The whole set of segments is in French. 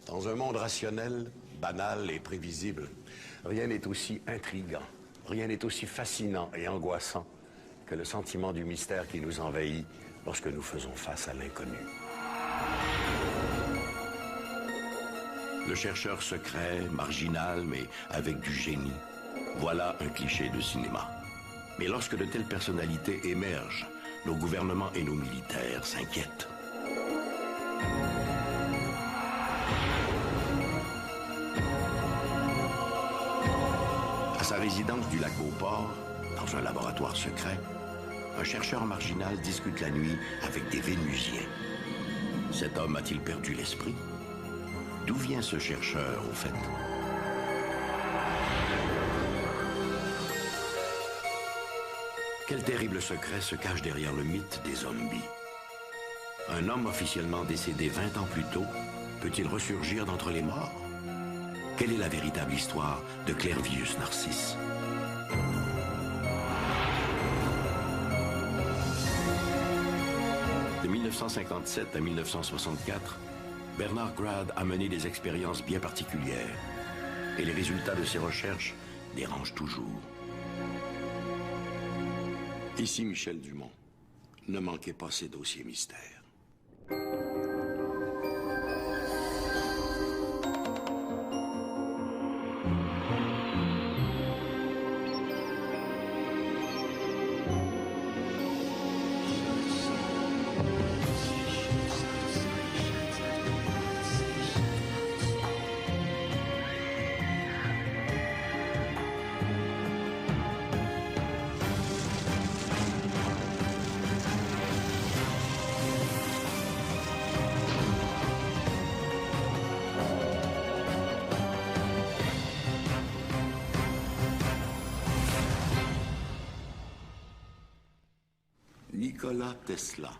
Dans un monde rationnel, banal et prévisible, rien n'est aussi intriguant, rien n'est aussi fascinant et angoissant que le sentiment du mystère qui nous envahit lorsque nous faisons face à l'inconnu. Le chercheur secret, marginal, mais avec du génie. Voilà un cliché de cinéma. Mais lorsque de telles personnalités émergent, nos gouvernements et nos militaires s'inquiètent. À sa résidence du lac Beauport, dans un laboratoire secret, un chercheur marginal discute la nuit avec des Vénusiens. Cet homme a-t-il perdu l'esprit? D'où vient ce chercheur, au fait? Quel terrible secret se cache derrière le mythe des zombies? Un homme officiellement décédé 20 ans plus tôt peut-il ressurgir d'entre les morts? Quelle est la véritable histoire de Clervius Narcisse? De 1957 à 1964, Bernard Grad a mené des expériences bien particulières. Et les résultats de ses recherches dérangent toujours. Ici Michel Dumont. Ne manquez pas ces dossiers mystères. Nikola Tesla,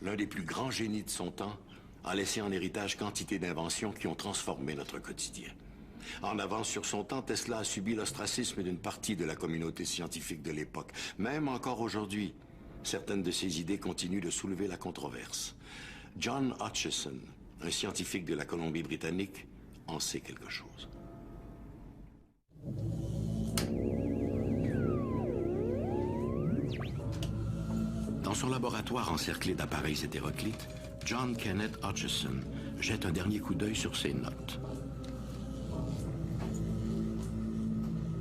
l'un des plus grands génies de son temps, a laissé en héritage quantité d'inventions qui ont transformé notre quotidien. En avance sur son temps, Tesla a subi l'ostracisme d'une partie de la communauté scientifique de l'époque. Même encore aujourd'hui, certaines de ses idées continuent de soulever la controverse. John Hutchison, un scientifique de la Colombie-Britannique, en sait quelque chose. Dans son laboratoire encerclé d'appareils hétéroclites, John Kenneth Hutchison jette un dernier coup d'œil sur ses notes.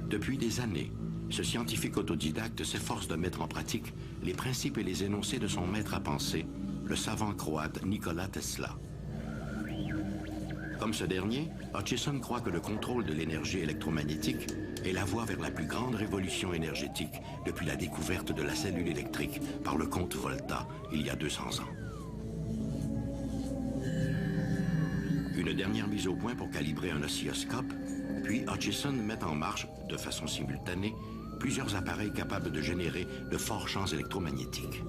Depuis des années, ce scientifique autodidacte s'efforce de mettre en pratique les principes et les énoncés de son maître à penser, le savant croate Nikola Tesla. Comme ce dernier, Hutchison croit que le contrôle de l'énergie électromagnétique est la voie vers la plus grande révolution énergétique depuis la découverte de la cellule électrique par le comte Volta il y a 200 ans. Une dernière mise au point pour calibrer un oscilloscope, puis Hutchison met en marche, de façon simultanée, plusieurs appareils capables de générer de forts champs électromagnétiques.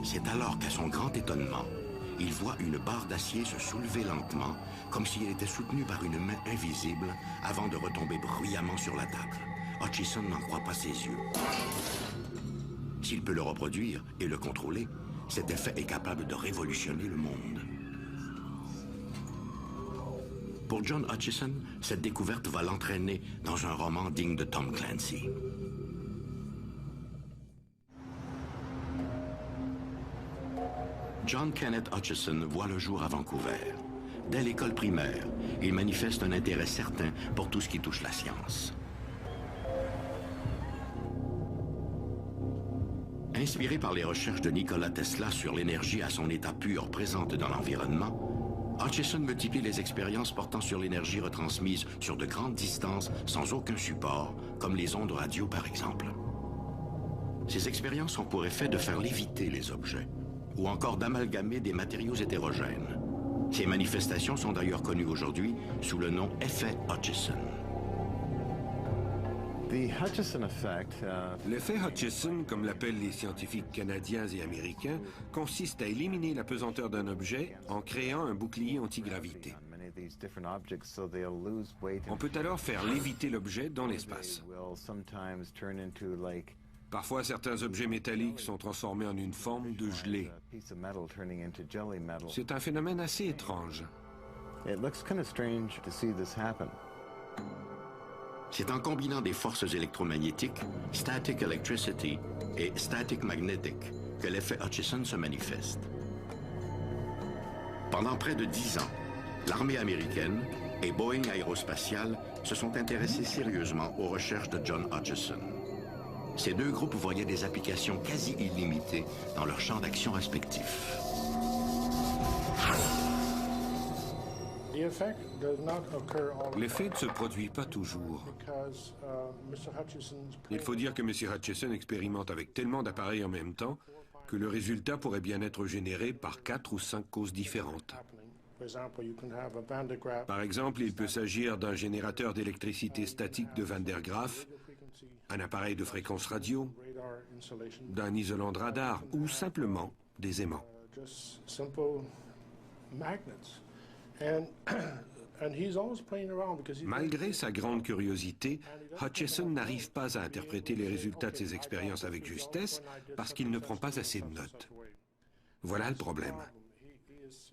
C'est alors qu'à son grand étonnement, il voit une barre d'acier se soulever lentement, comme si elle était soutenue par une main invisible, avant de retomber bruyamment sur la table. Hutchison n'en croit pas ses yeux. S'il peut le reproduire et le contrôler, cet effet est capable de révolutionner le monde. Pour John Hutchison, cette découverte va l'entraîner dans un roman digne de Tom Clancy. John Kenneth Hutchison voit le jour à Vancouver. Dès l'école primaire, il manifeste un intérêt certain pour tout ce qui touche la science. Inspiré par les recherches de Nikola Tesla sur l'énergie à son état pur présente dans l'environnement, Hutchison multiplie les expériences portant sur l'énergie retransmise sur de grandes distances sans aucun support, comme les ondes radio par exemple. Ces expériences ont pour effet de faire léviter les objets, ou encore d'amalgamer des matériaux hétérogènes. Ces manifestations sont d'ailleurs connues aujourd'hui sous le nom effet Hutchison. L'effet Hutchison, comme l'appellent les scientifiques canadiens et américains, consiste à éliminer la pesanteur d'un objet en créant un bouclier antigravité. On peut alors faire léviter l'objet dans l'espace. Parfois, certains objets métalliques sont transformés en une forme de gelée. C'est un phénomène assez étrange. C'est en combinant des forces électromagnétiques, static electricity, et static magnetic, que l'effet Hutchison se manifeste. Pendant près de 10 ans, l'armée américaine et Boeing Aérospatiale se sont intéressés sérieusement aux recherches de John Hutchison. Ces deux groupes voyaient des applications quasi illimitées dans leurs champs d'action respectifs. L'effet ne se produit pas toujours. Il faut dire que M. Hutchison expérimente avec tellement d'appareils en même temps que le résultat pourrait bien être généré par 4 ou 5 causes différentes. Par exemple, il peut s'agir d'un générateur d'électricité statique de Van der Graaf, un appareil de fréquence radio, d'un isolant de radar ou simplement des aimants. Malgré sa grande curiosité, Hutchison n'arrive pas à interpréter les résultats de ses expériences avec justesse parce qu'il ne prend pas assez de notes. Voilà le problème.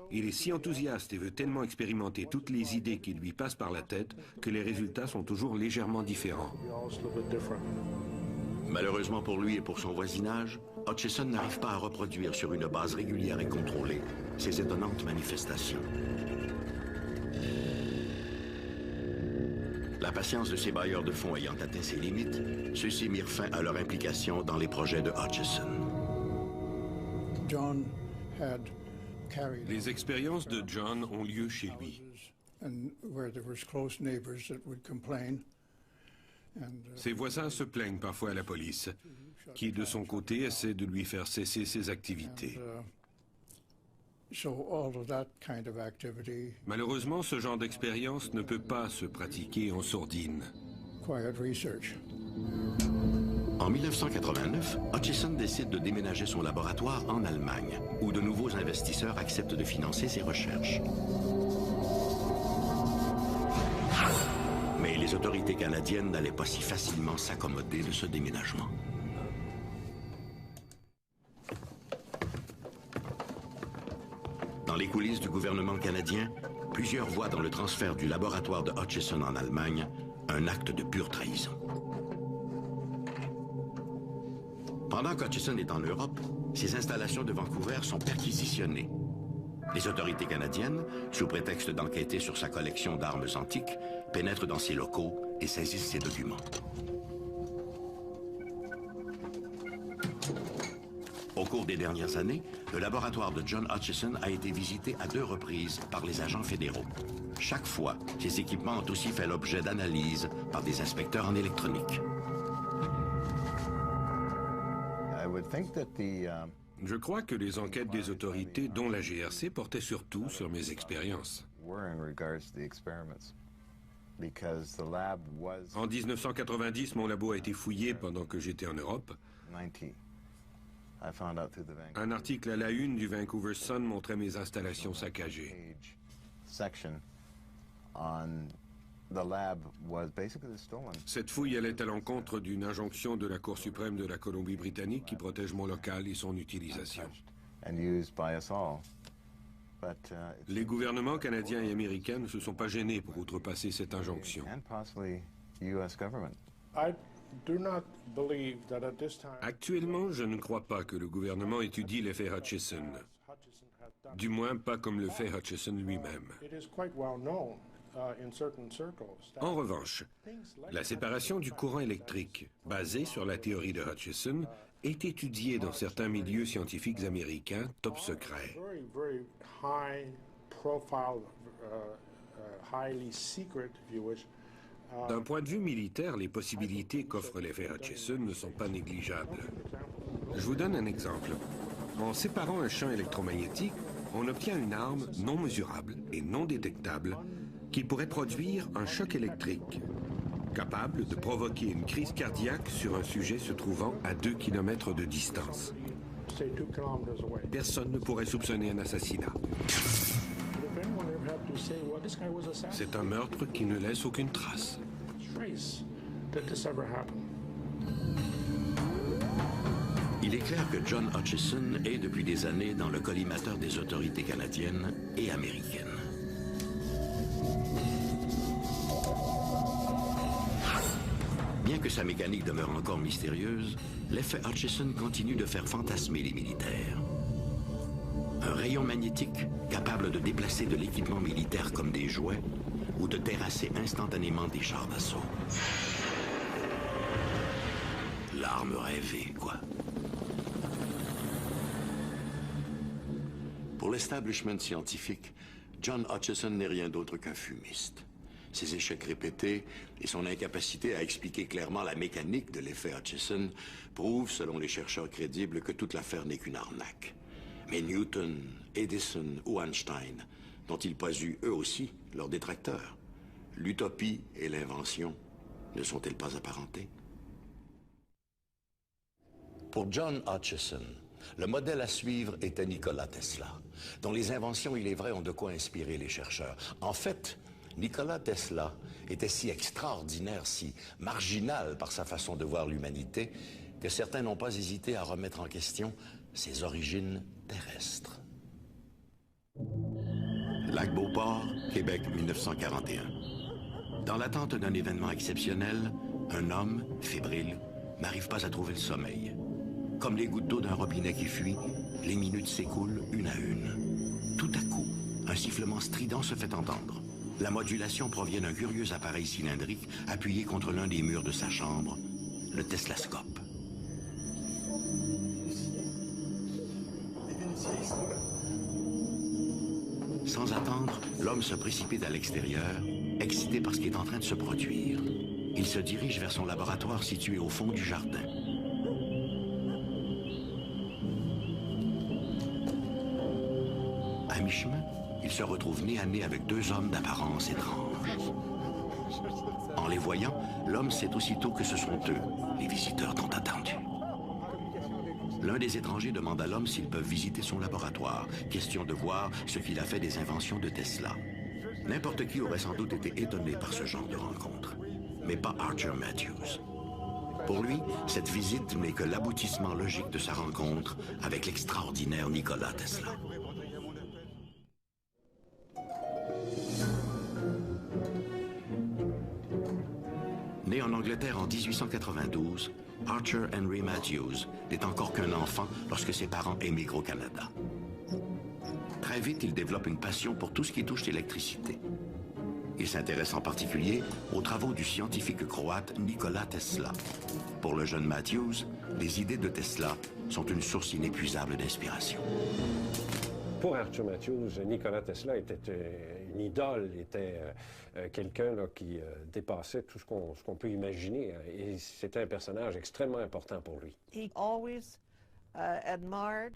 Il est si enthousiaste et veut tellement expérimenter toutes les idées qui lui passent par la tête que les résultats sont toujours légèrement différents. Malheureusement pour lui et pour son voisinage, Hutchison n'arrive pas à reproduire sur une base régulière et contrôlée ces étonnantes manifestations. La patience de ces bailleurs de fonds ayant atteint ses limites, ceux-ci mirent fin à leur implication dans les projets de Hutchison. Les expériences de John ont lieu chez lui. Ses voisins se plaignent parfois à la police, qui de son côté essaie de lui faire cesser ses activités. Malheureusement, ce genre d'expérience ne peut pas se pratiquer en sourdine. En 1989, Hutchison décide de déménager son laboratoire en Allemagne, où de nouveaux investisseurs acceptent de financer ses recherches. Mais les autorités canadiennes n'allaient pas si facilement s'accommoder de ce déménagement. Dans les coulisses du gouvernement canadien, plusieurs voient dans le transfert du laboratoire de Hutchison en Allemagne un acte de pure trahison. Pendant qu'Hutchison est en Europe, ses installations de Vancouver sont perquisitionnées. Les autorités canadiennes, sous prétexte d'enquêter sur sa collection d'armes antiques, pénètrent dans ses locaux et saisissent ses documents. Au cours des dernières années, le laboratoire de John Hutchison a été visité à 2 reprises par les agents fédéraux. Chaque fois, ces équipements ont aussi fait l'objet d'analyses par des inspecteurs en électronique. Je crois que les enquêtes des autorités, dont la GRC, portaient surtout sur mes expériences. En 1990, mon labo a été fouillé pendant que j'étais en Europe. Un article à la une du Vancouver Sun montrait mes installations saccagées. Cette fouille allait à l'encontre d'une injonction de la Cour suprême de la Colombie-Britannique qui protège mon local et son utilisation. Les gouvernements canadiens et américains ne se sont pas gênés pour outrepasser cette injonction. Actuellement, je ne crois pas que le gouvernement étudie l'effet Hutchison. Du moins, pas comme le fait Hutchison lui-même. En revanche, la séparation du courant électrique, basée sur la théorie de Hutchison, est étudiée dans certains milieux scientifiques américains top secrets. D'un point de vue militaire, les possibilités qu'offre l'effet Hutchison ne sont pas négligeables. Je vous donne un exemple. En séparant un champ électromagnétique, on obtient une arme non mesurable et non détectable qui pourrait produire un choc électrique, capable de provoquer une crise cardiaque sur un sujet se trouvant à 2 km de distance. Personne ne pourrait soupçonner un assassinat. C'est un meurtre qui ne laisse aucune trace. Il est clair que John Hutchison est depuis des années dans le collimateur des autorités canadiennes et américaines. Bien que sa mécanique demeure encore mystérieuse, l'effet Hutchison continue de faire fantasmer les militaires. Un rayon magnétique capable de déplacer de l'équipement militaire comme des jouets ou de terrasser instantanément des chars d'assaut. L'arme rêvée, quoi. Pour l'establishment scientifique, John Hutchison n'est rien d'autre qu'un fumiste. Ses échecs répétés et son incapacité à expliquer clairement la mécanique de l'effet Hutchison prouvent, selon les chercheurs crédibles, que toute l'affaire n'est qu'une arnaque. Mais Newton, Edison ou Einstein n'ont-ils pas eu, eux aussi, leurs détracteurs? L'utopie et l'invention ne sont-elles pas apparentées? Pour John Hutchison, le modèle à suivre était Nikola Tesla, dont les inventions, il est vrai, ont de quoi inspirer les chercheurs. En fait, Nikola Tesla était si extraordinaire, si marginal par sa façon de voir l'humanité, que certains n'ont pas hésité à remettre en question ses origines terrestres. Lac-Beauport, Québec, 1941. Dans l'attente d'un événement exceptionnel, un homme, fébrile, n'arrive pas à trouver le sommeil. Comme les gouttes d'eau d'un robinet qui fuit, les minutes s'écoulent une à une. Tout à coup, un sifflement strident se fait entendre. La modulation provient d'un curieux appareil cylindrique appuyé contre l'un des murs de sa chambre, le Teslascope. Sans attendre, l'homme se précipite à l'extérieur, excité par ce qui est en train de se produire. Il se dirige vers son laboratoire situé au fond du jardin. À mi-chemin, il se retrouve nez à nez avec deux hommes d'apparence étrange. En les voyant, l'homme sait aussitôt que ce sont eux, les visiteurs tant attendus. L'un des étrangers demande à l'homme s'ils peuvent visiter son laboratoire, question de voir ce qu'il a fait des inventions de Tesla. N'importe qui aurait sans doute été étonné par ce genre de rencontre, mais pas Archer Matthews. Pour lui, cette visite n'est que l'aboutissement logique de sa rencontre avec l'extraordinaire Nikola Tesla. Né en Angleterre en 1892, Archer Henry Matthews n'est encore qu'un enfant lorsque ses parents émigrent au Canada. Très vite, il développe une passion pour tout ce qui touche l'électricité. Il s'intéresse en particulier aux travaux du scientifique croate Nikola Tesla. Pour le jeune Matthews, les idées de Tesla sont une source inépuisable d'inspiration. Pour Archer Matthews, Nikola Tesla était une idole, était quelqu'un qui dépassait tout ce qu'on peut imaginer. Et c'était un personnage extrêmement important pour lui.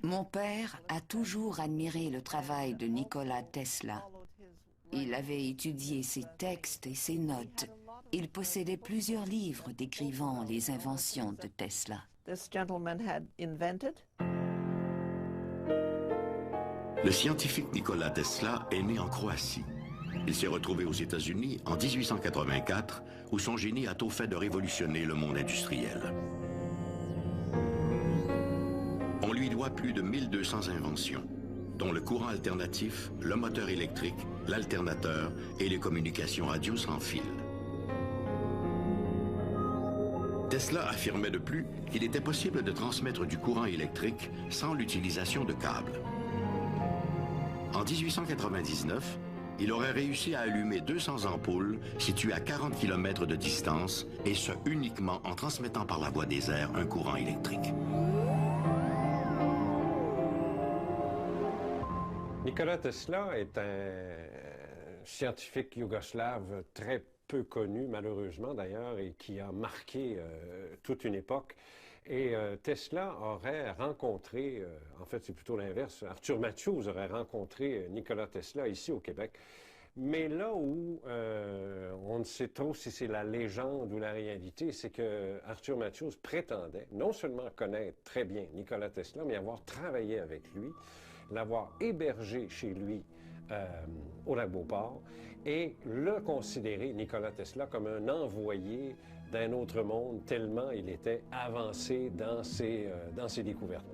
Mon père a toujours admiré le travail de Nikola Tesla. Il avait étudié ses textes et ses notes. Il possédait plusieurs livres décrivant les inventions de Tesla. Le scientifique Nikola Tesla est né en Croatie. Il s'est retrouvé aux États-Unis en 1884, où son génie a tôt fait de révolutionner le monde industriel. On lui doit plus de 1200 inventions, dont le courant alternatif, le moteur électrique, l'alternateur et les communications radio sans fil. Tesla affirmait de plus qu'il était possible de transmettre du courant électrique sans l'utilisation de câbles. En 1899, il aurait réussi à allumer 200 ampoules situées à 40 km de distance, et ce uniquement en transmettant par la voie des airs un courant électrique. Nikola Tesla est un scientifique yougoslave très peu connu, malheureusement d'ailleurs, et qui a marqué toute une époque. Et Tesla aurait rencontré, en fait c'est plutôt l'inverse, Archer Matthews aurait rencontré Nikola Tesla ici au Québec. Mais là où on ne sait trop si c'est la légende ou la réalité, c'est que Archer Matthews prétendait non seulement connaître très bien Nikola Tesla, mais avoir travaillé avec lui, l'avoir hébergé chez lui au Lac-Beauport et le considérer, Nikola Tesla, comme un envoyé d'un autre monde, tellement il était avancé dans ses découvertes.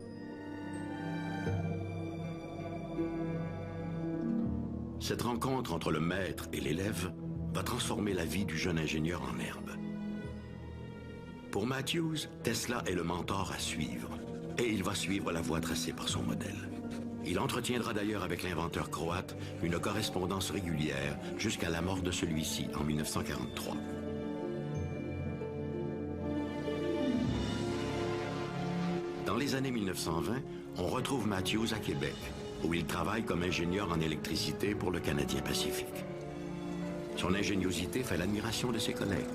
Cette rencontre entre le maître et l'élève va transformer la vie du jeune ingénieur en herbe. Pour Matthews, Tesla est le mentor à suivre, et il va suivre la voie tracée par son modèle. Il entretiendra d'ailleurs avec l'inventeur croate une correspondance régulière jusqu'à la mort de celui-ci en 1943. Dans les années 1920, on retrouve Matthews à Québec, où il travaille comme ingénieur en électricité pour le Canadien Pacifique. Son ingéniosité fait l'admiration de ses collègues.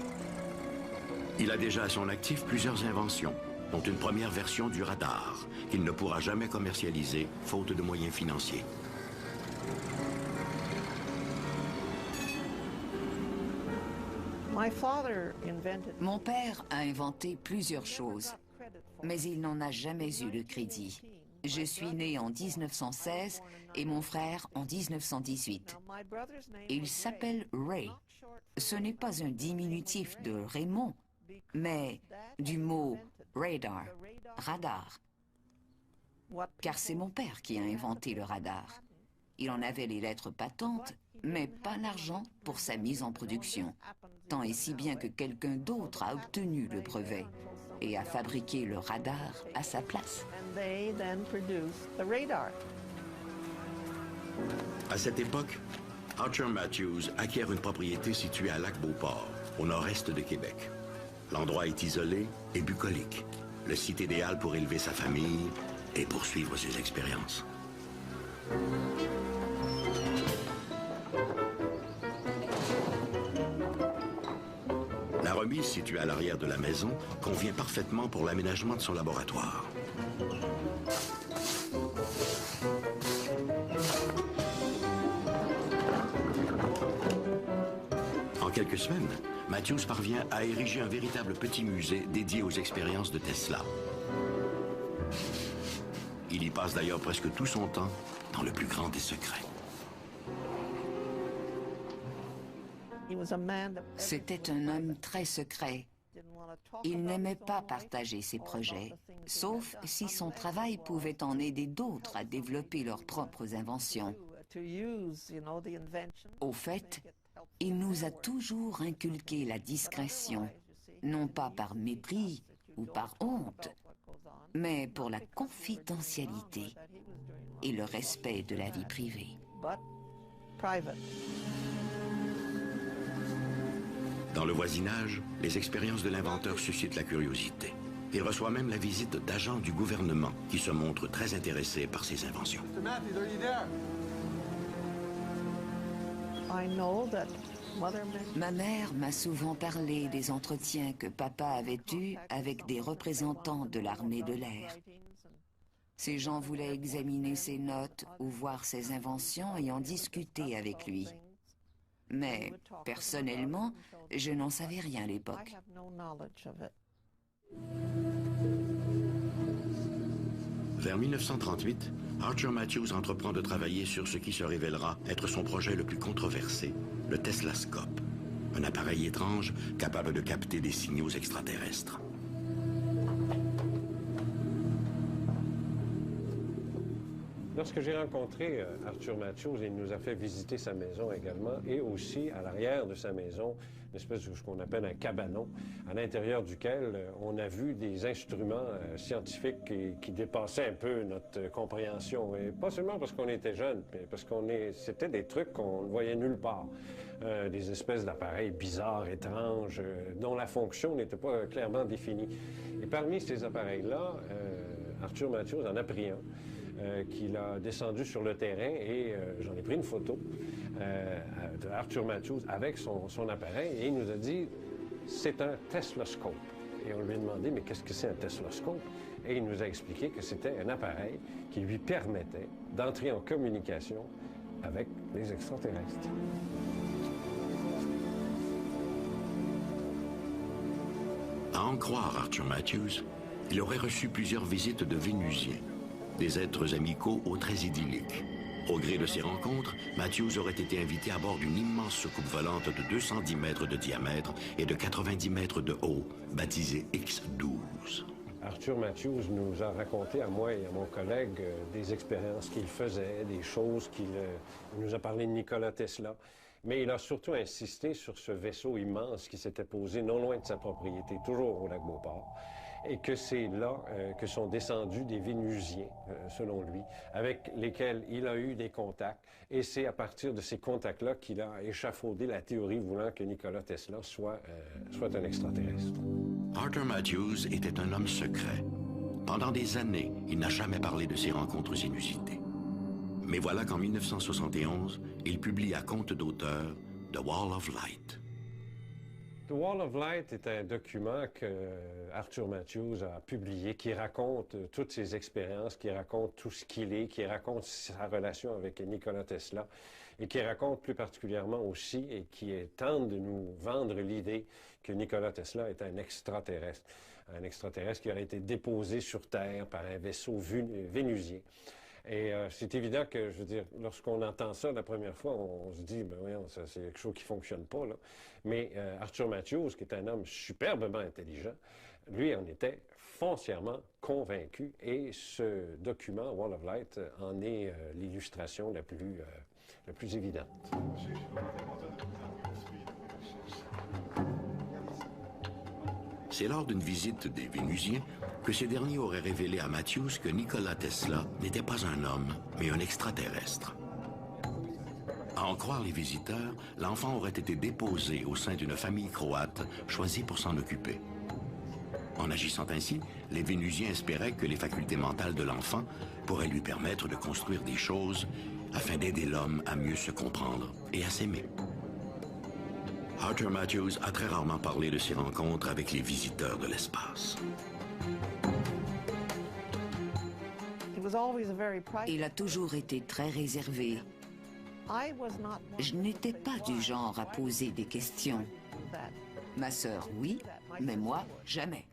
Il a déjà à son actif plusieurs inventions, dont une première version du radar, qu'il ne pourra jamais commercialiser, faute de moyens financiers. Mon père a inventé plusieurs choses, mais il n'en a jamais eu le crédit. Je suis né en 1916 et mon frère en 1918. Il s'appelle Ray. Ce n'est pas un diminutif de Raymond, mais du mot radar, radar. Car c'est mon père qui a inventé le radar. Il en avait les lettres patentes, mais pas l'argent pour sa mise en production. Tant et si bien que quelqu'un d'autre a obtenu le brevet et a fabriqué le radar à sa place. À cette époque, Archer Matthews acquiert une propriété située à Lac-Beauport, au nord-est de Québec. L'endroit est isolé et bucolique, le site idéal pour élever sa famille et poursuivre ses expériences. La remise située à l'arrière de la maison convient parfaitement pour l'aménagement de son laboratoire. En quelques semaines, Matthews parvient à ériger un véritable petit musée dédié aux expériences de Tesla. Il y passe d'ailleurs presque tout son temps dans le plus grand des secrets. C'était un homme très secret. Il n'aimait pas partager ses projets, sauf si son travail pouvait en aider d'autres à développer leurs propres inventions. Au fait, il nous a toujours inculqué la discrétion, non pas par mépris ou par honte, mais pour la confidentialité et le respect de la vie privée. Dans le voisinage, les expériences de l'inventeur suscitent la curiosité. Il reçoit même la visite d'agents du gouvernement qui se montrent très intéressés par ses inventions. Ma mère m'a souvent parlé des entretiens que papa avait eus avec des représentants de l'armée de l'air. Ces gens voulaient examiner ses notes ou voir ses inventions et en discuter avec lui. Mais, personnellement, je n'en savais rien à l'époque. Vers 1938, Archer Matthews entreprend de travailler sur ce qui se révélera être son projet le plus controversé, le Teslascope, un appareil étrange capable de capter des signaux extraterrestres. Lorsque j'ai rencontré Archer Matthews, il nous a fait visiter sa maison également et aussi à l'arrière de sa maison, une espèce de ce qu'on appelle un cabanon, à l'intérieur duquel on a vu des instruments scientifiques qui dépassaient un peu notre compréhension. Et pas seulement parce qu'on était jeunes, mais parce c'était des trucs qu'on ne voyait nulle part. Des espèces d'appareils bizarres, étranges, dont la fonction n'était pas clairement définie. Et parmi ces appareils-là, Archer Matthews en a pris un. Qu'il a descendu sur le terrain et j'en ai pris une photo de Archer Matthews avec son appareil et il nous a dit c'est un Teslascope. Et on lui a demandé mais qu'est-ce que c'est un Teslascope? Et il nous a expliqué que c'était un appareil qui lui permettait d'entrer en communication avec les extraterrestres. À en croire Archer Matthews, il aurait reçu plusieurs visites de Vénusiens, des êtres amicaux aux traits idylliques. Au gré de ces rencontres, Matthews aurait été invité à bord d'une immense soucoupe volante de 210 mètres de diamètre et de 90 mètres de haut, baptisée X-12. Arthur Matthews nous a raconté, à moi et à mon collègue, des expériences qu'il faisait, des choses qu'il nous a parlé de Nikola Tesla. Mais il a surtout insisté sur ce vaisseau immense qui s'était posé non loin de sa propriété, toujours au lac Beauport, et que c'est là que sont descendus des Vénusiens, selon lui, avec lesquels il a eu des contacts. Et c'est à partir de ces contacts-là qu'il a échafaudé la théorie voulant que Nikola Tesla soit un extraterrestre. Arthur Matthews était un homme secret. Pendant des années, il n'a jamais parlé de ses rencontres inusitées. Mais voilà qu'en 1971, il publie à compte d'auteur The Wall of Light. The Wall of Light est un document que Arthur Matthews a publié qui raconte toutes ses expériences, qui raconte tout ce qu'il est, qui raconte sa relation avec Nikola Tesla et qui raconte plus particulièrement aussi et qui tente de nous vendre l'idée que Nikola Tesla est un extraterrestre qui aurait été déposé sur Terre par un vaisseau vénusien. Et c'est évident que, je veux dire, lorsqu'on entend ça la première fois, on se dit, ben voyons, ça, c'est quelque chose qui ne fonctionne pas, là. Mais Arthur Matthews, qui est un homme superbement intelligent, lui en était foncièrement convaincu. Et ce document, Wall of Light, en est l'illustration la plus évidente. C'est lors d'une visite des Vénusiens que ces derniers auraient révélé à Matthews que Nikola Tesla n'était pas un homme, mais un extraterrestre. À en croire les visiteurs, l'enfant aurait été déposé au sein d'une famille croate choisie pour s'en occuper. En agissant ainsi, les Vénusiens espéraient que les facultés mentales de l'enfant pourraient lui permettre de construire des choses afin d'aider l'homme à mieux se comprendre et à s'aimer. Arthur Matthews a très rarement parlé de ses rencontres avec les visiteurs de l'espace. Il a toujours été très réservé. Je n'étais pas du genre à poser des questions. Ma sœur, oui, mais moi, jamais.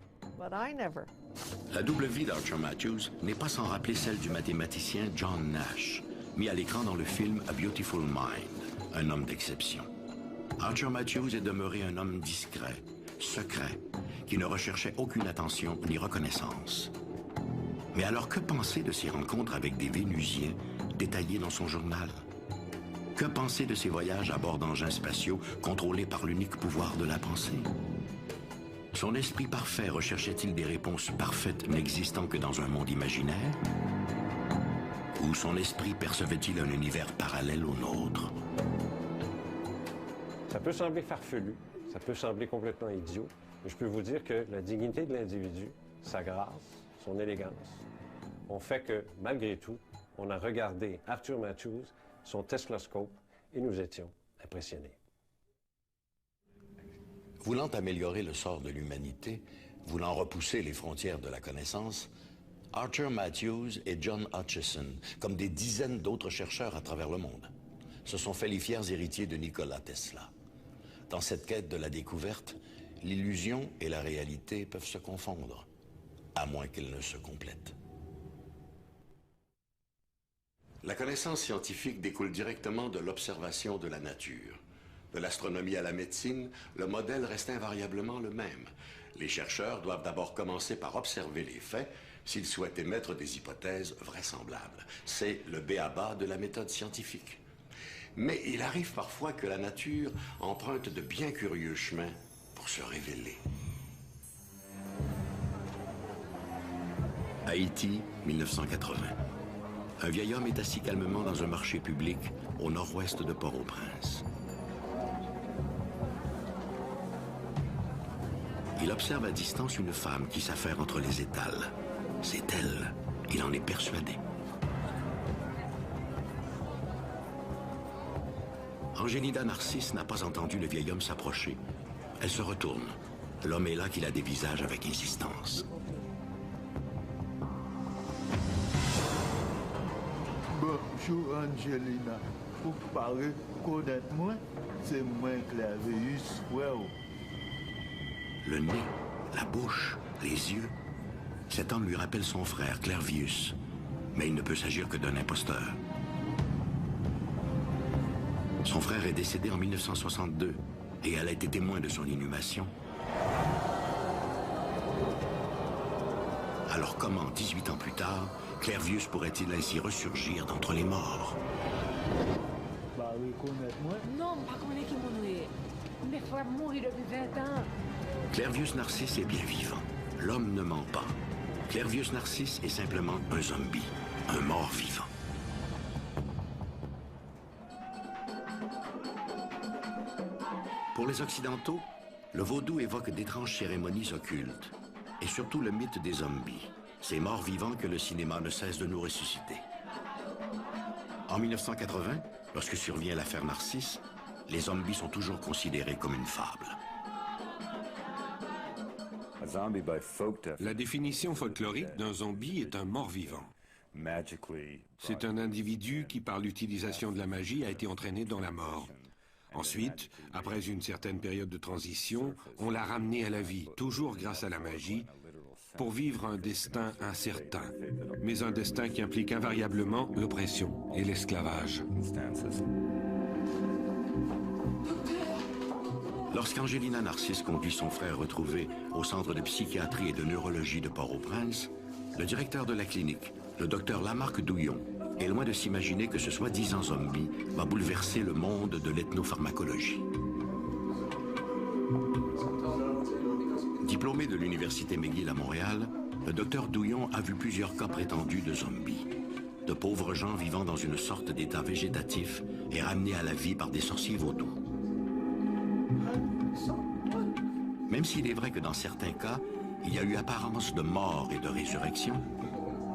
La double vie d'Arthur Matthews n'est pas sans rappeler celle du mathématicien John Nash, mis à l'écran dans le film A Beautiful Mind, un homme d'exception. Arthur Matthews est demeuré un homme discret, secret, qui ne recherchait aucune attention ni reconnaissance. Mais alors, que penser de ses rencontres avec des Vénusiens détaillées dans son journal? Que penser de ses voyages à bord d'engins spatiaux contrôlés par l'unique pouvoir de la pensée? Son esprit parfait recherchait-il des réponses parfaites n'existant que dans un monde imaginaire? Ou son esprit percevait-il un univers parallèle au nôtre? Ça peut sembler farfelu, ça peut sembler complètement idiot, mais je peux vous dire que la dignité de l'individu, sa grâce, son élégance, ont fait que, malgré tout, on a regardé Arthur Matthews, son Teslascope, et nous étions impressionnés. Voulant améliorer le sort de l'humanité, voulant repousser les frontières de la connaissance, Arthur Matthews et John Hutchison, comme des dizaines d'autres chercheurs à travers le monde, se sont fait les fiers héritiers de Nikola Tesla. Dans cette quête de la découverte, l'illusion et la réalité peuvent se confondre, à moins qu'elles ne se complètent. La connaissance scientifique découle directement de l'observation de la nature. De l'astronomie à la médecine, le modèle reste invariablement le même. Les chercheurs doivent d'abord commencer par observer les faits s'ils souhaitent émettre des hypothèses vraisemblables. C'est le b.a.-ba de la méthode scientifique. Mais il arrive parfois que la nature emprunte de bien curieux chemins pour se révéler. Haïti, 1980. Un vieil homme est assis calmement dans un marché public au nord-ouest de Port-au-Prince. Il observe à distance une femme qui s'affaire entre les étals. C'est elle, il en est persuadé. Angélida Narcisse n'a pas entendu le vieil homme s'approcher. Elle se retourne. L'homme est là qui la dévisage avec insistance. Bonjour Angelina, vous parlez connaître moi, c'est moi Clavius Well. Le nez, la bouche, les yeux. Cet homme lui rappelle son frère, Clairvius. Mais il ne peut s'agir que d'un imposteur. Son frère est décédé en 1962 et elle a été témoin de son inhumation. Alors comment, 18 ans plus tard, Clervius pourrait-il ainsi ressurgir d'entre les morts? Bah, reconnaître-moi. Non, pas qu'on est qui mourir. Mes frères mourir depuis 20 ans. Clervius Narcisse est bien vivant. L'homme ne ment pas. Clervius Narcisse est simplement un zombie, un mort-vivant. Pour les Occidentaux, le vaudou évoque d'étranges cérémonies occultes, et surtout le mythe des zombies, ces morts vivants que le cinéma ne cesse de nous ressusciter. En 1980, lorsque survient l'affaire Narcisse, les zombies sont toujours considérés comme une fable. La définition folklorique d'un zombie est un mort-vivant. C'est un individu qui, par l'utilisation de la magie, a été entraîné dans la mort. Ensuite, après une certaine période de transition, on l'a ramené à la vie, toujours grâce à la magie, pour vivre un destin incertain, mais un destin qui implique invariablement l'oppression et l'esclavage. Lorsqu'Angelina Narcisse conduit son frère retrouvé au centre de psychiatrie et de neurologie de Port-au-Prince, le directeur de la clinique, le docteur Lamarck Douillon, est loin de s'imaginer que ce soi-disant zombie va bouleverser le monde de l'ethnopharmacologie. Diplômé de l'université McGill à Montréal, le docteur Douillon a vu plusieurs cas prétendus de zombies. De pauvres gens vivant dans une sorte d'état végétatif et ramenés à la vie par des sorciers vaudous. Même s'il est vrai que dans certains cas, il y a eu apparence de mort et de résurrection,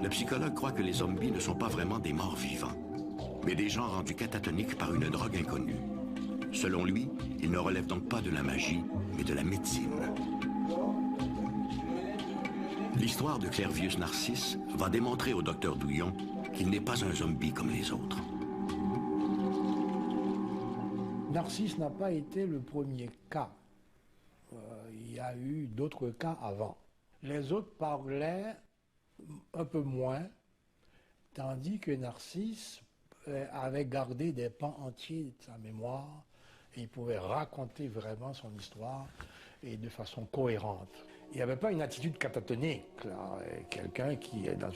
le psychologue croit que les zombies ne sont pas vraiment des morts vivants, mais des gens rendus catatoniques par une drogue inconnue. Selon lui, ils ne relèvent donc pas de la magie, mais de la médecine. L'histoire de Clervius Narcisse va démontrer au docteur Douillon qu'il n'est pas un zombie comme les autres. Narcisse n'a pas été le premier cas. Il y a eu d'autres cas avant. Les autres parlaient un peu moins, tandis que Narcisse avait gardé des pans entiers de sa mémoire et il pouvait raconter vraiment son histoire et de façon cohérente. Il n'y avait pas une attitude catatonique, quelqu'un qui est dans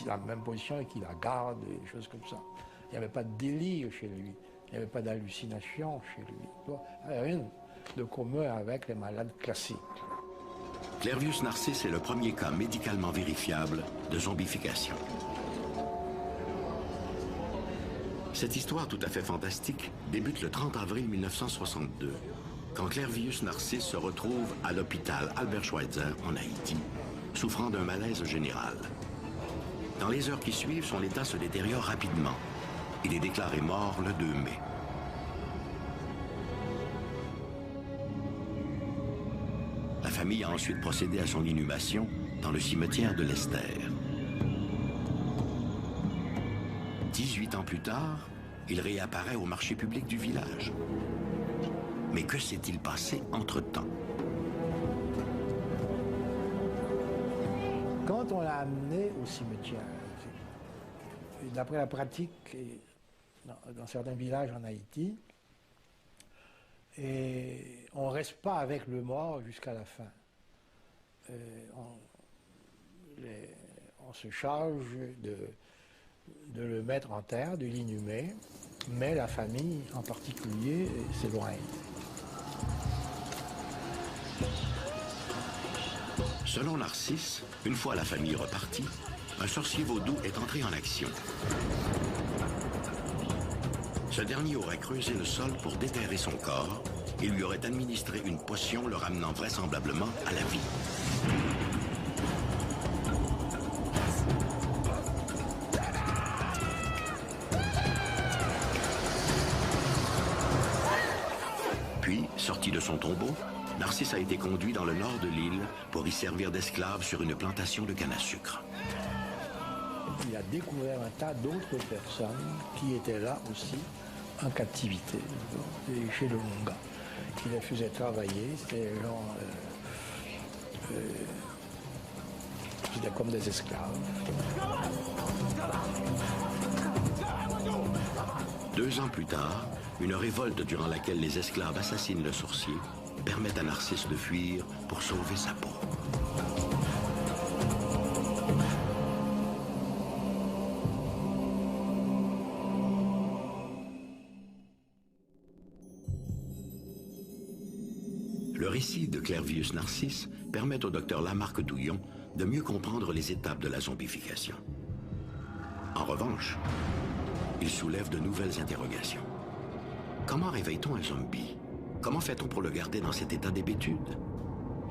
la même position et qui la garde, des choses comme ça. Il n'y avait pas de délire chez lui, il n'y avait pas d'hallucination chez lui. Il n'y avait rien de commun avec les malades classiques. Clervius Narcisse est le premier cas médicalement vérifiable de zombification. Cette histoire tout à fait fantastique débute le 30 avril 1962, quand Clervius Narcisse se retrouve à l'hôpital Albert Schweitzer en Haïti, souffrant d'un malaise général. Dans les heures qui suivent, son état se détériore rapidement. Il est déclaré mort le 2 mai. La famille a ensuite procédé à son inhumation dans le cimetière de l'Esther. 18 ans plus tard, il réapparaît au marché public du village. Mais que s'est-il passé entre-temps? Quand on l'a amené au cimetière, d'après la pratique dans certains villages en Haïti, et on ne reste pas avec le mort jusqu'à la fin. On se charge de le mettre en terre, de l'inhumer, mais la famille en particulier s'éloigne. Selon Narcisse, une fois la famille repartie, un sorcier vaudou est entré en action. Ce dernier aurait creusé le sol pour déterrer son corps et lui aurait administré une potion le ramenant vraisemblablement à la vie. Puis, sorti de son tombeau, Narcisse a été conduit dans le nord de l'île pour y servir d'esclave sur une plantation de canne à sucre. Il a découvert un tas d'autres personnes qui étaient là aussi en captivité, chez le Lunga. Il les faisait travailler, c'était des gens c'était comme des esclaves. 2 ans plus tard, une révolte durant laquelle les esclaves assassinent le sorcier permet à Narcisse de fuir pour sauver sa peau. Le récit de Clervius Narcisse permet au docteur Lamarque Douillon de mieux comprendre les étapes de la zombification. En revanche, il soulève de nouvelles interrogations. Comment réveille-t-on un zombie? Comment fait-on pour le garder dans cet état d'hébétude?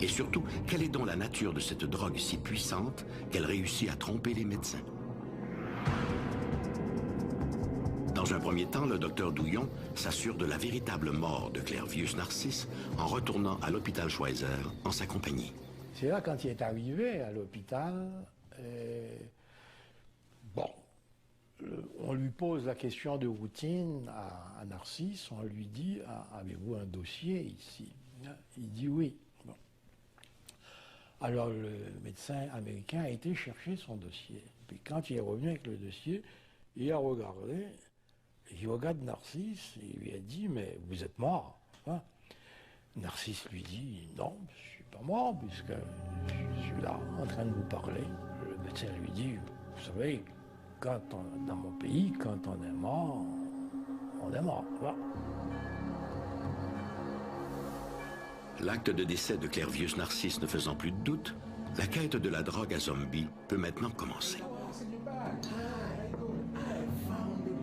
Et surtout, quelle est donc la nature de cette drogue si puissante qu'elle réussit à tromper les médecins? Dans un premier temps, le docteur Douillon s'assure de la véritable mort de Clervius Narcisse en retournant à l'hôpital Schweizer en sa compagnie. C'est là, quand il est arrivé à l'hôpital, on lui pose la question de routine à Narcisse, on lui dit « Avez-vous un dossier ici ?» Il dit « Oui ». Bon. Alors le médecin américain a été chercher son dossier. Puis quand il est revenu avec le dossier, il a regardé, il regarde Narcisse et il lui a dit « Mais vous êtes mort hein ?» Narcisse lui dit « Non, je ne suis pas mort puisque je suis là en train de vous parler. » Le médecin lui dit « Vous savez, dans mon pays, quand on est mort, on est mort. » Voilà. L'acte de décès de Clervius Narcisse ne faisant plus de doute, la quête de la drogue à zombies peut maintenant commencer.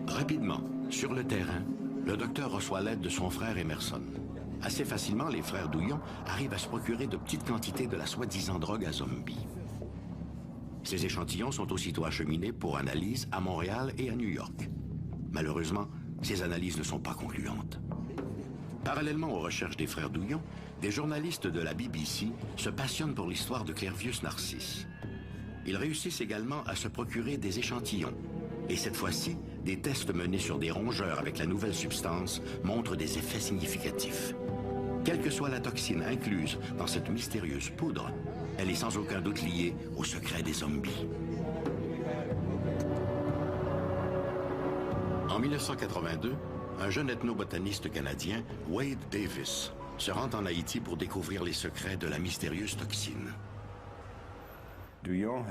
Rapidement, sur le terrain, le docteur reçoit l'aide de son frère Emerson. Assez facilement, les frères Douillon arrivent à se procurer de petites quantités de la soi-disant drogue à zombies. Ces échantillons sont aussitôt acheminés pour analyse à Montréal et à New York. Malheureusement, ces analyses ne sont pas concluantes. Parallèlement aux recherches des frères Douillon, des journalistes de la BBC se passionnent pour l'histoire de Clervius Narcisse. Ils réussissent également à se procurer des échantillons. Et cette fois-ci, des tests menés sur des rongeurs avec la nouvelle substance montrent des effets significatifs. Quelle que soit la toxine incluse dans cette mystérieuse poudre, elle est sans aucun doute liée au secret des zombies. En 1982, un jeune ethnobotaniste canadien, Wade Davis, se rend en Haïti pour découvrir les secrets de la mystérieuse toxine. Douillon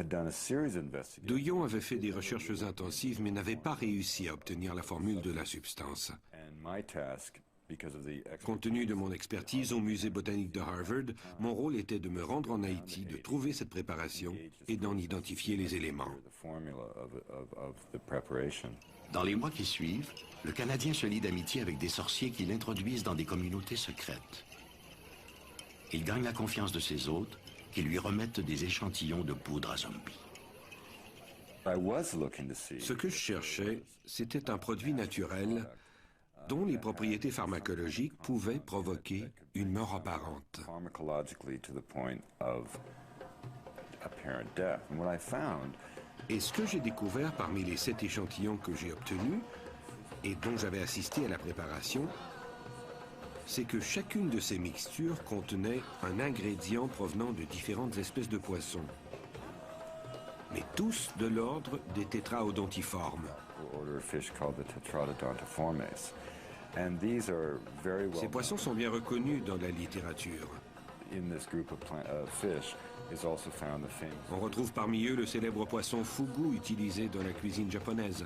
avait fait des recherches intensives mais n'avait pas réussi à obtenir la formule de la substance. Compte tenu de mon expertise au musée botanique de Harvard, mon rôle était de me rendre en Haïti, de trouver cette préparation et d'en identifier les éléments. Dans les mois qui suivent, le Canadien se lie d'amitié avec des sorciers qui l'introduisent dans des communautés secrètes. Il gagne la confiance de ses hôtes qui lui remettent des échantillons de poudre à zombies. Ce que je cherchais, c'était un produit naturel dont les propriétés pharmacologiques pouvaient provoquer une mort apparente. Et ce que j'ai découvert parmi les 7 échantillons que j'ai obtenus et dont j'avais assisté à la préparation, c'est que chacune de ces mixtures contenait un ingrédient provenant de différentes espèces de poissons, mais tous de l'ordre des tétraodontiformes. Ces poissons sont bien reconnus dans la littérature. On retrouve parmi eux le célèbre poisson fugu utilisé dans la cuisine japonaise.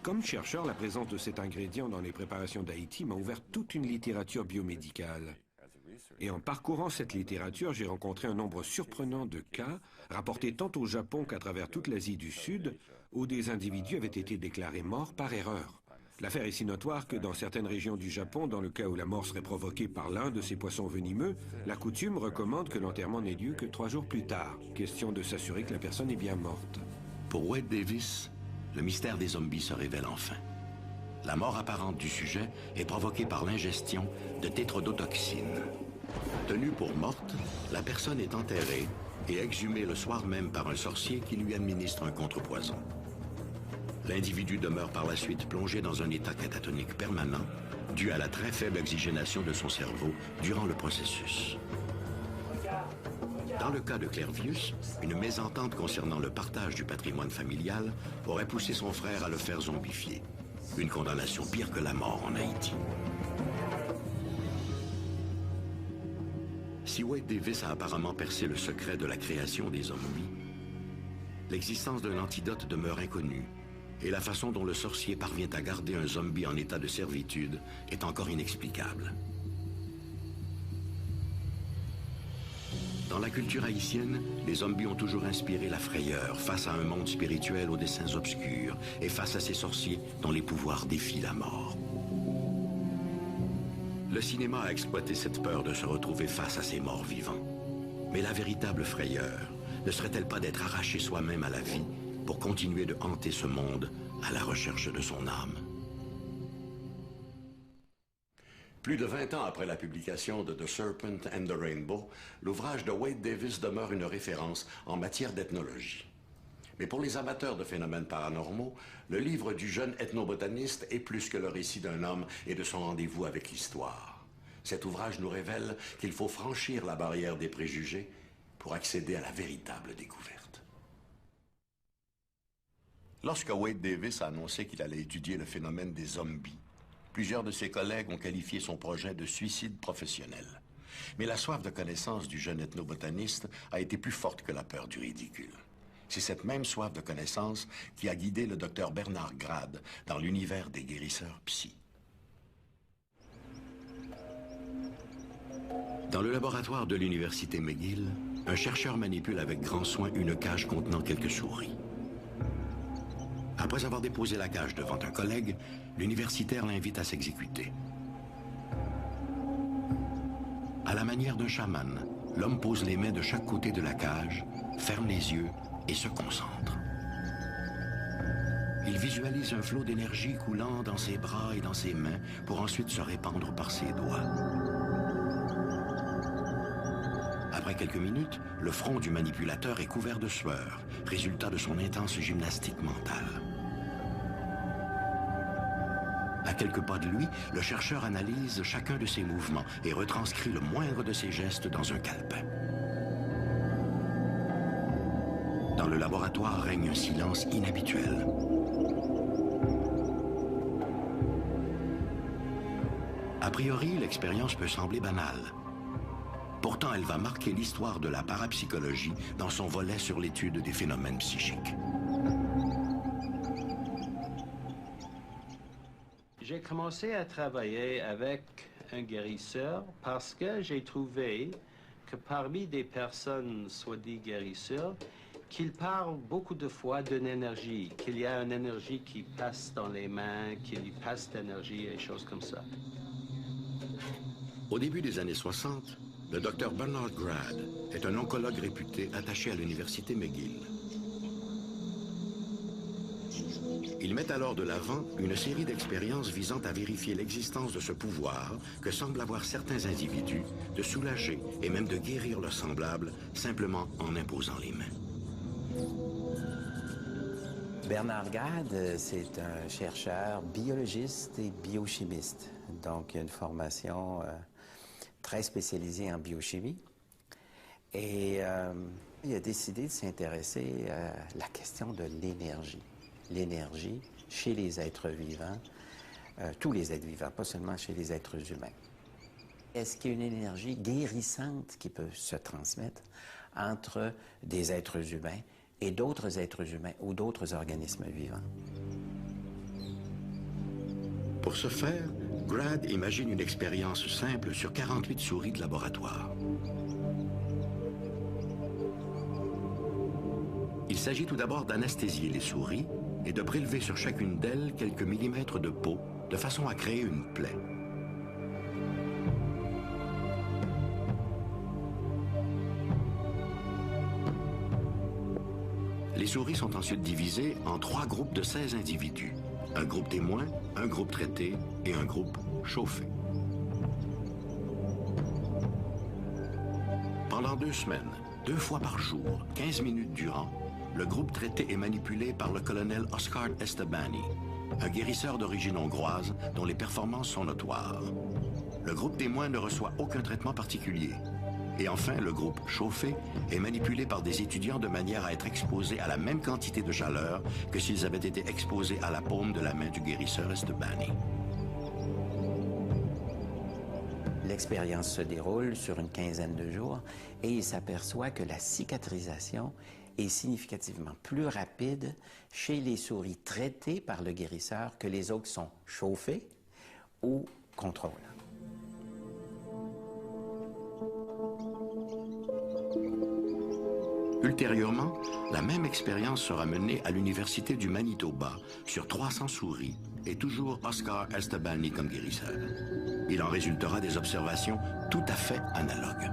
Comme chercheur, la présence de cet ingrédient dans les préparations d'Haïti m'a ouvert toute une littérature biomédicale. Et en parcourant cette littérature, j'ai rencontré un nombre surprenant de cas, rapportés tant au Japon qu'à travers toute l'Asie du Sud, où des individus avaient été déclarés morts par erreur. L'affaire est si notoire que dans certaines régions du Japon, dans le cas où la mort serait provoquée par l'un de ces poissons venimeux, la coutume recommande que l'enterrement n'ait lieu que 3 jours plus tard. Question de s'assurer que la personne est bien morte. Pour Wade Davis, le mystère des zombies se révèle enfin. La mort apparente du sujet est provoquée par l'ingestion de tétrodotoxine. Tenue pour morte, la personne est enterrée et exhumée le soir même par un sorcier qui lui administre un contrepoison. L'individu demeure par la suite plongé dans un état catatonique permanent, dû à la très faible oxygénation de son cerveau durant le processus. Dans le cas de Clervius, une mésentente concernant le partage du patrimoine familial aurait poussé son frère à le faire zombifier. Une condamnation pire que la mort en Haïti. Si Wade Davis a apparemment percé le secret de la création des zombies, l'existence d'un antidote demeure inconnue et la façon dont le sorcier parvient à garder un zombie en état de servitude est encore inexplicable. Dans la culture haïtienne, les zombies ont toujours inspiré la frayeur face à un monde spirituel aux desseins obscurs et face à ces sorciers dont les pouvoirs défient la mort. Le cinéma a exploité cette peur de se retrouver face à ces morts vivants. Mais la véritable frayeur ne serait-elle pas d'être arraché soi-même à la vie pour continuer de hanter ce monde à la recherche de son âme? Plus de 20 ans après la publication de The Serpent and the Rainbow, l'ouvrage de Wade Davis demeure une référence en matière d'ethnologie. Mais pour les amateurs de phénomènes paranormaux, le livre du jeune ethnobotaniste est plus que le récit d'un homme et de son rendez-vous avec l'histoire. Cet ouvrage nous révèle qu'il faut franchir la barrière des préjugés pour accéder à la véritable découverte. Lorsque Wade Davis a annoncé qu'il allait étudier le phénomène des zombies, plusieurs de ses collègues ont qualifié son projet de suicide professionnel. Mais la soif de connaissance du jeune ethnobotaniste a été plus forte que la peur du ridicule. C'est cette même soif de connaissance qui a guidé le docteur Bernard Grad dans l'univers des guérisseurs psy. Dans le laboratoire de l'université McGill, un chercheur manipule avec grand soin une cage contenant quelques souris. Après avoir déposé la cage devant un collègue, l'universitaire l'invite à s'exécuter. À la manière d'un chaman, l'homme pose les mains de chaque côté de la cage, ferme les yeux et se concentre. Il visualise un flot d'énergie coulant dans ses bras et dans ses mains pour ensuite se répandre par ses doigts. Après quelques minutes, le front du manipulateur est couvert de sueur, résultat de son intense gymnastique mentale. À quelques pas de lui, le chercheur analyse chacun de ses mouvements et retranscrit le moindre de ses gestes dans un calepin. Dans le laboratoire règne un silence inhabituel. A priori, l'expérience peut sembler banale. Pourtant, elle va marquer l'histoire de la parapsychologie dans son volet sur l'étude des phénomènes psychiques. J'ai commencé à travailler avec un guérisseur parce que j'ai trouvé que parmi des personnes soi-disant guérisseurs, qu'ils parlent beaucoup de fois d'une énergie, qu'il y a une énergie qui passe dans les mains, qu'il y passe d'énergie et choses comme ça. Au début des années 60, le docteur Bernard Grad est un oncologue réputé attaché à l'université McGill. Il met alors de l'avant une série d'expériences visant à vérifier l'existence de ce pouvoir que semblent avoir certains individus de soulager et même de guérir leurs semblables simplement en imposant les mains. Bernard Grad, c'est un chercheur biologiste et biochimiste. Donc, il a une formation très spécialisée en biochimie. Et il a décidé de s'intéresser à la question de l'énergie. L'énergie chez les êtres vivants, tous les êtres vivants, pas seulement chez les êtres humains. Est-ce qu'il y a une énergie guérissante qui peut se transmettre entre des êtres humains et d'autres êtres humains ou d'autres organismes vivants? Pour ce faire, Grad imagine une expérience simple sur 48 souris de laboratoire. Il s'agit tout d'abord d'anesthésier les souris et de prélever sur chacune d'elles quelques millimètres de peau de façon à créer une plaie. Les souris sont ensuite divisées en 3 groupes de 16 individus. Un groupe témoin, un groupe traité et un groupe chauffé. Pendant 2 semaines, 2 fois par jour, 15 minutes durant, le groupe traité est manipulé par le colonel Oscar Estebani, un guérisseur d'origine hongroise dont les performances sont notoires. Le groupe témoin ne reçoit aucun traitement particulier Et enfin, le groupe chauffé est manipulé par des étudiants de manière à être exposés à la même quantité de chaleur que s'ils avaient été exposés à la paume de la main du guérisseur Estebani. L'expérience se déroule sur une quinzaine de jours et il s'aperçoit que la cicatrisation est significativement plus rapide chez les souris traitées par le guérisseur que les autres qui sont chauffées ou contrôle. Ultérieurement, la même expérience sera menée à l'Université du Manitoba sur 300 souris et toujours Oscar Estebani comme guérisseur. Il en résultera des observations tout à fait analogues.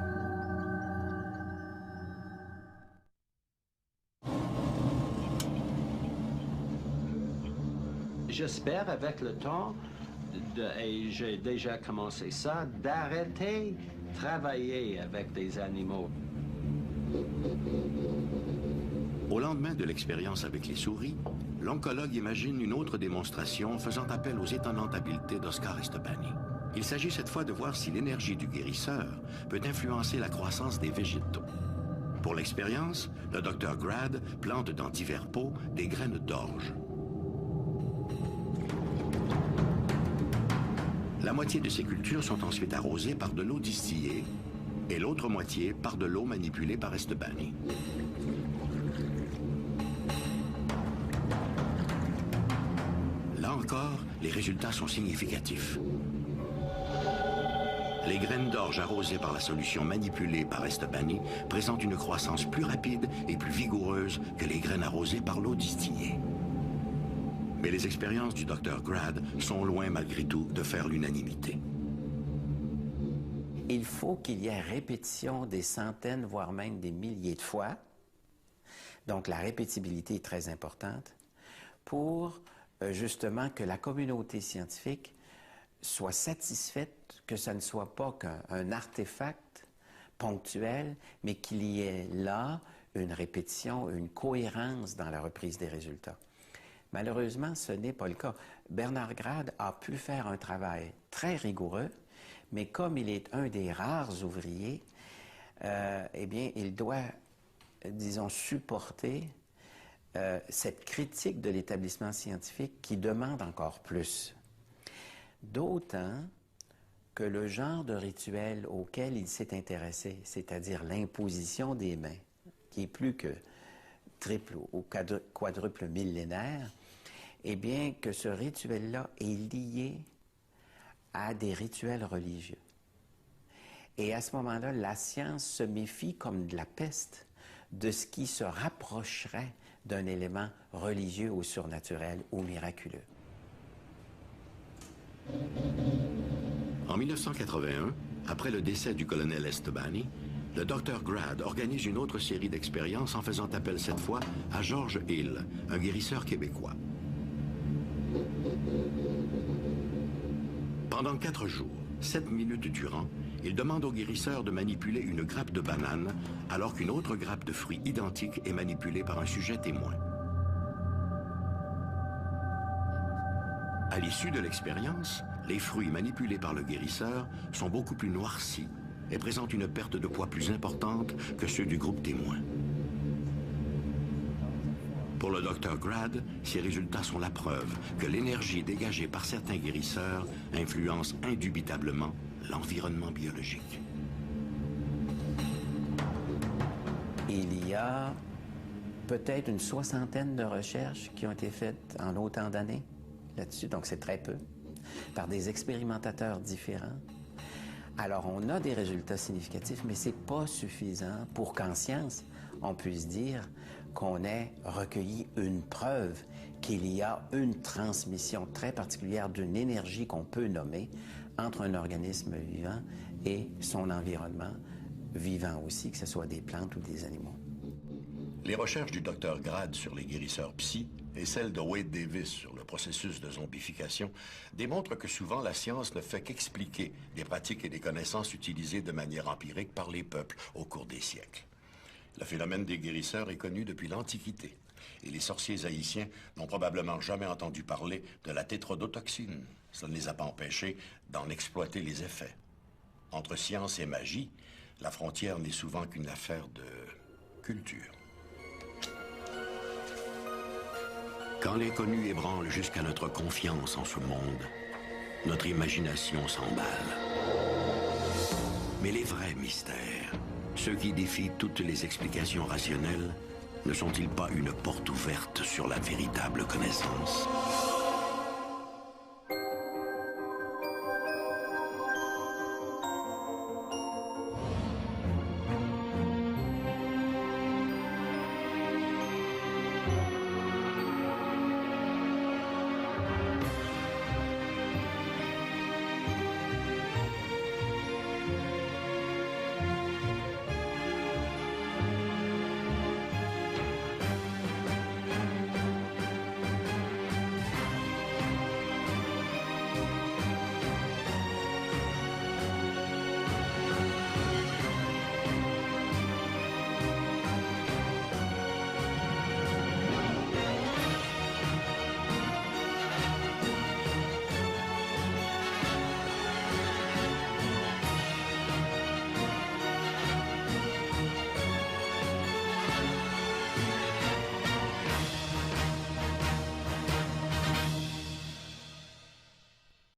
J'espère avec le temps, et j'ai déjà commencé ça, d'arrêter de travailler avec des animaux. Au lendemain de l'expérience avec les souris, l'oncologue imagine une autre démonstration faisant appel aux étonnantes habiletés d'Oscar Estebani. Il s'agit cette fois de voir si l'énergie du guérisseur peut influencer la croissance des végétaux. Pour l'expérience, le Dr Grad plante dans divers pots des graines d'orge. La moitié de ces cultures sont ensuite arrosées par de l'eau distillée et l'autre moitié par de l'eau manipulée par Estebani. Là encore, les résultats sont significatifs. Les graines d'orge arrosées par la solution manipulée par Estebani présentent une croissance plus rapide et plus vigoureuse que les graines arrosées par l'eau distillée. Mais les expériences du Dr Grad sont loin malgré tout de faire l'unanimité. Il faut qu'il y ait répétition des centaines, voire même des milliers de fois. Donc la répétibilité est très importante pour justement que la communauté scientifique soit satisfaite que ça ne soit pas qu'un artefact ponctuel, mais qu'il y ait là une répétition, une cohérence dans la reprise des résultats. Malheureusement, ce n'est pas le cas. Bernard Grad a pu faire un travail très rigoureux, mais comme il est un des rares ouvriers, eh bien, il doit, disons, supporter cette critique de l'établissement scientifique qui demande encore plus. D'autant que le genre de rituel auquel il s'est intéressé, c'est-à-dire l'imposition des mains, qui est plus que triple ou quadruple millénaire, eh bien que ce rituel-là est lié à des rituels religieux. Et à ce moment-là, la science se méfie comme de la peste de ce qui se rapprocherait d'un élément religieux ou surnaturel ou miraculeux. En 1981, après le décès du colonel Estebani, le Dr Grad organise une autre série d'expériences en faisant appel cette fois à George Hill, un guérisseur québécois. Pendant 4 jours, 7 minutes durant, il demande au guérisseur de manipuler une grappe de banane alors qu'une autre grappe de fruits identique est manipulée par un sujet témoin. À l'issue de l'expérience, les fruits manipulés par le guérisseur sont beaucoup plus noircis et présentent une perte de poids plus importante que ceux du groupe témoin. Pour le Dr Grad, ces résultats sont la preuve que l'énergie dégagée par certains guérisseurs influence indubitablement l'environnement biologique. Il y a peut-être une 60aine de recherches qui ont été faites en autant d'années là-dessus, donc c'est très peu, par des expérimentateurs différents. Alors, on a des résultats significatifs, mais c'est pas suffisant pour qu'en science, on puisse dire qu'on ait recueilli une preuve qu'il y a une transmission très particulière d'une énergie qu'on peut nommer entre un organisme vivant et son environnement vivant aussi, que ce soit des plantes ou des animaux. Les recherches du Dr Grad sur les guérisseurs psy et celles de Wade Davis sur le processus de zombification démontrent que souvent la science ne fait qu'expliquer des pratiques et des connaissances utilisées de manière empirique par les peuples au cours des siècles. Le phénomène des guérisseurs est connu depuis l'Antiquité et les sorciers haïtiens n'ont probablement jamais entendu parler de la tétrodotoxine. Ça ne les a pas empêchés d'en exploiter les effets. Entre science et magie, La frontière n'est souvent qu'une affaire de culture. Quand l'inconnu ébranle jusqu'à notre confiance en ce monde, notre imagination s'emballe. Mais les vrais mystères, ceux qui défient toutes les explications rationnelles, ne sont-ils pas une porte ouverte sur la véritable connaissance ?